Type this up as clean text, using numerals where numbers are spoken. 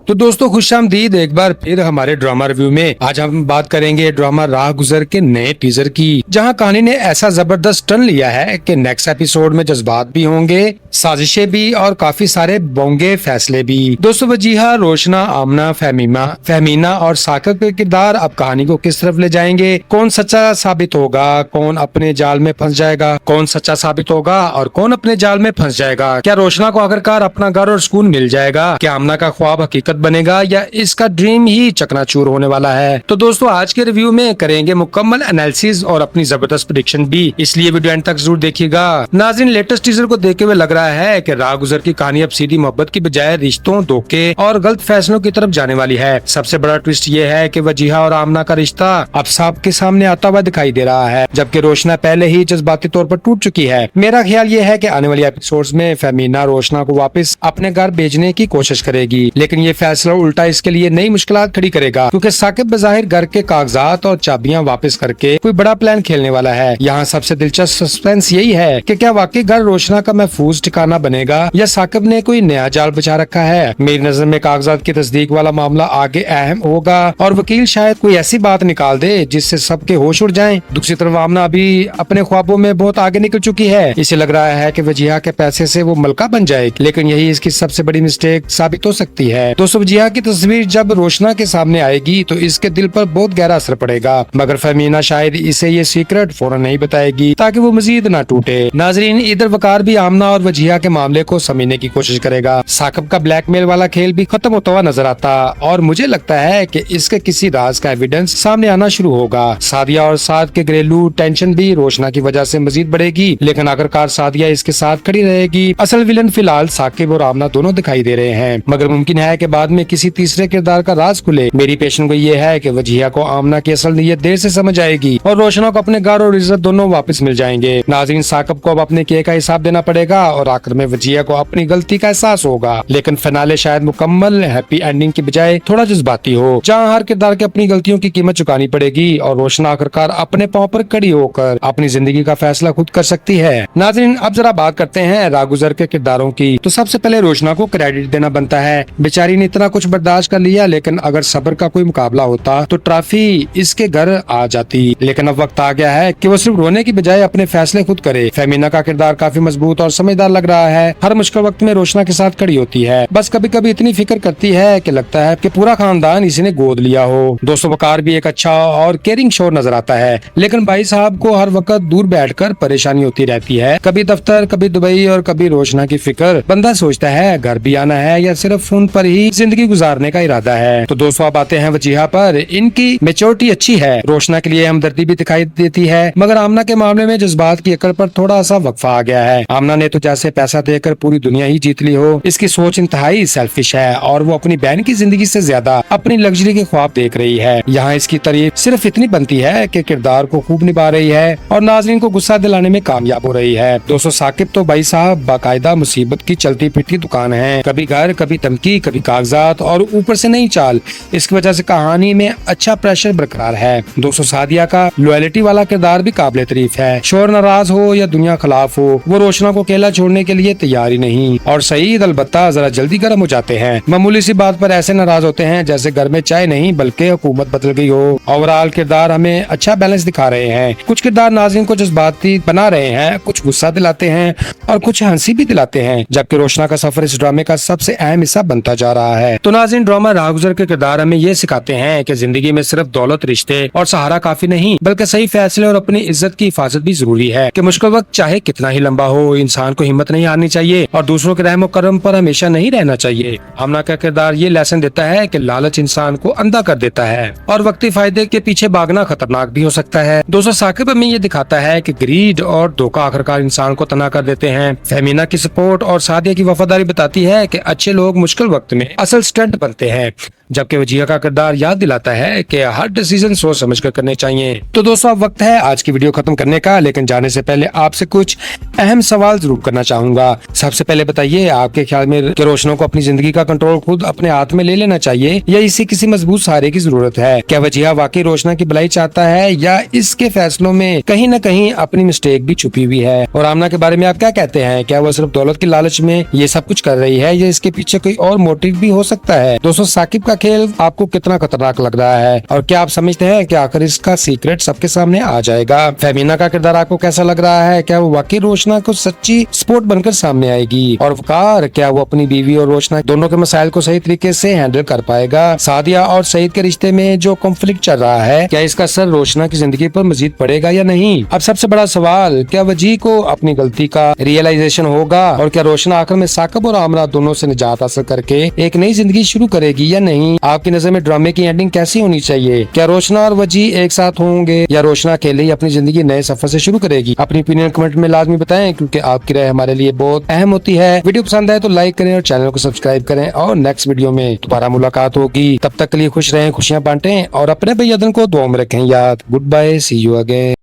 तो दोस्तों खुशामदीद एक बार फिर हमारे ड्रामा रिव्यू में। आज हम बात करेंगे ड्रामा राह गुजर के नए टीजर की, जहां कहानी ने ऐसा जबरदस्त टर्न लिया है कि नेक्स्ट एपिसोड में जज्बात भी होंगे, साजिशें भी और काफी सारे बोंगे फैसले भी। दोस्तों वजीहा, रोशना, आमना, फहमीना और साकिब के किरदार अब कहानी को किस तरफ ले जाएंगे? कौन सच्चा साबित होगा, कौन अपने जाल में फंस जाएगा? कौन सच्चा साबित होगा और कौन अपने जाल में फंस जाएगा? क्या रोशना को आखिरकार अपना घर और सुकून मिल जाएगा? क्या आमना का ख्वाब हकीकत बनेगा या इसका ड्रीम ही चकनाचूर होने वाला है? तो दोस्तों आज के रिव्यू में करेंगे मुकम्मल एनालिसिस और अपनी जबरदस्त प्रेडिक्शन भी, इसलिए वीडियो एंड तक जरूर देखिएगा। नाज़रीन, लेटेस्ट टीजर को देखते हुए लग रहा है कि राह गुजर की कहानी अब सीधी मोहब्बत की बजाय रिश्तों, धोखे और गलत फैसलों की तरफ जाने वाली है। सबसे बड़ा ट्विस्ट ये है कि वजीहा और आमना का रिश्ता अब साफ के सामने आता हुआ दिखाई दे रहा है, जबकि रोशना पहले ही जज्बाती तौर पर टूट चुकी है। मेरा ख्याल ये है कि आने वाली एपिसोड्स में फहमीना रोशना को वापस अपने घर भेजने की कोशिश करेगी, लेकिन ये फैसला उल्टा इसके लिए नई मुश्किलात खड़ी करेगा, क्योंकि साकिब बज़ाहिर घर के कागजात और चाबियां वापस करके कोई बड़ा प्लान खेलने वाला है। यहाँ सबसे दिलचस्प सस्पेंस यही है कि क्या वाकई घर रोशना का महफूज ठिकाना बनेगा या साकिब ने कोई नया जाल बचा रखा है। मेरी नजर में कागजात की तस्दीक वाला मामला आगे अहम होगा और वकील शायद कोई ऐसी बात निकाल दे जिससे सबके होश उड़ जाएं। दूसरी तरफ आमना अभी अपने ख्वाबों में बहुत आगे निकल चुकी है। इसे लग रहा है कि वजीहा के पैसे से वो मलका बन जाएगी, लेकिन यही इसकी सबसे बड़ी मिस्टेक साबित हो सकती है। दोस्तों वजीहा की तस्वीर जब रोशना के सामने आएगी तो इसके दिल पर बहुत गहरा असर पड़ेगा, मगर फहमीना शायद इसे ये सीक्रेट फौरन नहीं बताएगी ताकि वो मजीद न टूटे। नाजरीन, इधर वकार भी आमना और वजीहा के मामले को समझने की कोशिश करेगा। साकिब का ब्लैकमेल वाला खेल भी खत्म होता हुआ नजर आता और मुझे लगता है कि इसके किसी राज का एविडेंस सामने आना शुरू होगा। सादिया और साद के घरेलू टेंशन भी रोशना की वजह से मजीद बढ़ेगी, लेकिन आखिरकार सादिया इसके साथ खड़ी रहेगी। असल विलन फिलहाल साकिब और आमना दोनों दिखाई दे रहे हैं, मगर मुमकिन है कि बाद में किसी तीसरे किरदार का राज खुले। मेरी पेशन को ये है कि वजीहा को आमना की असल नीयत देर से समझ आएगी और रोशना को अपने घर और इज्जत दोनों वापस मिल जाएंगे। नाज़रीन, साकिब को अब अपने किए का हिसाब देना पड़ेगा और आखिर में वजीहा को अपनी गलती का एहसास होगा, लेकिन फिनाले शायद मुकम्मल हैप्पी एंडिंग की बजाय थोड़ा जज्बाती हो, जहाँ हर किरदार की अपनी गलतियों की कीमत चुकानी पड़ेगी और रोशना आखिरकार अपने पांव पर खड़ी होकर अपनी जिंदगी का फैसला खुद कर सकती है। नाज़रीन, अब जरा बात करते हैं राह गुजर के किरदारों की। तो सबसे पहले रोशना को क्रेडिट देना बनता है। बेचारी ने इतना कुछ बर्दाश्त कर लिया, लेकिन अगर सब्र का कोई मुकाबला होता तो ट्रॉफी इसके घर आ जाती। लेकिन अब वक्त आ गया है कि वो सिर्फ रोने की बजाय अपने फैसले खुद करे। फहमीना का किरदार काफी मजबूत और समझदार लग रहा है, हर मुश्किल वक्त में रोशना के साथ खड़ी होती है। बस कभी कभी इतनी फिक्र करती है कि लगता है कि पूरा खानदान इसी ने गोद लिया हो। दोस्तों वकार भी एक अच्छा और केयरिंग शोर नजर आता है, लेकिन भाई साहब को हर वक्त दूर बैठकर परेशानी होती रहती है, कभी दफ्तर, कभी दुबई और कभी रोशना की फिक्र। बंदा सोचता है घर भी आना है या सिर्फ फोन पर ही जिंदगी गुजारने का इरादा है। तो दोस्तों अब आते हैं वजीहा पर। इनकी मेच्योरिटी अच्छी है, रोशना के लिए हमदर्दी भी दिखाई देती है, मगर आमना के मामले में जज्बात की अकड़ पर थोड़ा सा वक्फा आ गया है। आमना ने तो जैसे पैसा देकर पूरी दुनिया ही जीत ली हो। इसकी सोच इंतहाई सेल्फिश है और वो अपनी बहन की जिंदगी से ज्यादा अपनी लग्जरी के ख्वाब देख रही है। यहाँ इसकी तारीफ सिर्फ इतनी बनती है कि किरदार को खूब निभा रही है और नाज़रीन को गुस्सा दिलाने में कामयाब हो रही है। दोस्तों साकिब तो भाई साहब बाकायदा मुसीबत की चलती फिरती दुकान है, कभी घर, कभी धमकी, कभी कागजात और ऊपर से नई चाल। इसकी वजह से कहानी में अच्छा प्रेशर बरकरार है। दोस्तों सादिया का लॉयल्टी वाला किरदार भी काबिल तारीफ है। शोर नाराज हो या दुनिया खिलाफ हो, वो रोशना को अकेला छोड़ने के लिए तैयार ही नहीं। और सईद अलबत्ता जरा जल्दी गर्म हो जाते हैं, मामूली सी बात पर ऐसे नाराज होते हैं जैसे घर में चाय नहीं बल्कि हुकूमत बदल गई हो। ओवरऑल किरदार हमें अच्छा बैलेंस दिखा रहे हैं। कुछ किरदार नाज़रीन को जज्बाती बना रहे हैं, कुछ गुस्सा दिलाते हैं और कुछ हंसी भी दिलाते हैं, जबकि रोशना का सफर इस ड्रामे का सबसे अहम हिस्सा बनता जा रहा है। तो नाज़रीन, ड्रामा राह गुजर के किरदार हमें ये सिखाते हैं कि जिंदगी में सिर्फ दौलत, रिश्ते और सहारा काफी नहीं, बल्कि सही फैसले और अपनी इज्जत की हिफाजत भी जरूरी है। कि मुश्किल वक्त चाहे कितना ही लंबा हो, इंसान को हिम्मत नहीं हारनी चाहिए और दूसरों के रहमो करम पर हमेशा नहीं रहना चाहिए। आमना का किरदार ये लेसन देता है कि लालच इंसान को अंधा कर देता है और वक्ती फायदे के पीछे भागना खतरनाक भी हो सकता है। दोस्तों साकिब हमें ये दिखाता है कि ग्रीड और धोखा आखिरकार इंसान को तना कर देते हैं। फहमीना की सपोर्ट और सादिया की वफादारी बताती है कि अच्छे लोग मुश्किल वक्त में असल स्टंट बनते हैं, जबकि वजीहा का किरदार याद दिलाता है कि हर डिसीजन सोच समझ कर करने चाहिए। तो दोस्तों अब वक्त है आज की वीडियो खत्म करने का, लेकिन जाने से पहले आपसे कुछ अहम सवाल जरूर करना चाहूंगा। सबसे पहले बताइए, आपके ख्याल में कि रोशना को अपनी जिंदगी का कंट्रोल खुद अपने हाथ में ले लेना चाहिए या इसे किसी मजबूत सहारे की जरूरत है? क्या वजीहा वाकई रोशना की भलाई चाहता है या इसके फैसलों में कहीं न कहीं अपनी मिस्टेक भी छुपी हुई है? और आमना के बारे में आप क्या कहते हैं? क्या वो सिर्फ दौलत की लालच में ये सब कुछ कर रही है या इसके पीछे कोई और मोटिव भी हो सकता है? दोस्तों साकिब का खेल आपको कितना खतरनाक लग रहा है और क्या आप समझते हैं कि आखिर इसका सीक्रेट सबके सामने आ जाएगा? फेमिना का किरदार आपको कैसा लग रहा है? क्या वो वाकई रोशना को सच्ची सपोर्ट बनकर सामने आएगी? और वकार, क्या वो अपनी बीवी और रोशना दोनों के मसाइल को सही तरीके से हैंडल कर पाएगा? सादिया और सईद के रिश्ते में जो कॉन्फ्लिक्ट चल रहा है, क्या इसका असर रोशना की जिंदगी पर मजीद पड़ेगा या नहीं? अब सबसे बड़ा सवाल, क्या वजी को अपनी गलती का रियलाइजेशन होगा और क्या रोशना आखिर में साकिब और आमना दोनों से निजात हासिल करके एक नई जिंदगी शुरू करेगी या नहीं? आपकी नजर में ड्रामे की एंडिंग कैसी होनी चाहिए? क्या रोशना और वजी एक साथ होंगे या रोशना अकेले ही अपनी जिंदगी नए सफर से शुरू करेगी? अपनी ओपिनियन कमेंट में लाजमी बताएं, क्योंकि आपकी राय हमारे लिए बहुत अहम होती है। वीडियो पसंद आए तो लाइक करें और चैनल को सब्सक्राइब करें और नेक्स्ट वीडियो में दोबारा मुलाकात होगी। तब तक के लिए खुश रहें, खुशियां बांटें और अपने भाई को दुआ में रखें याद। Goodbye, see you again.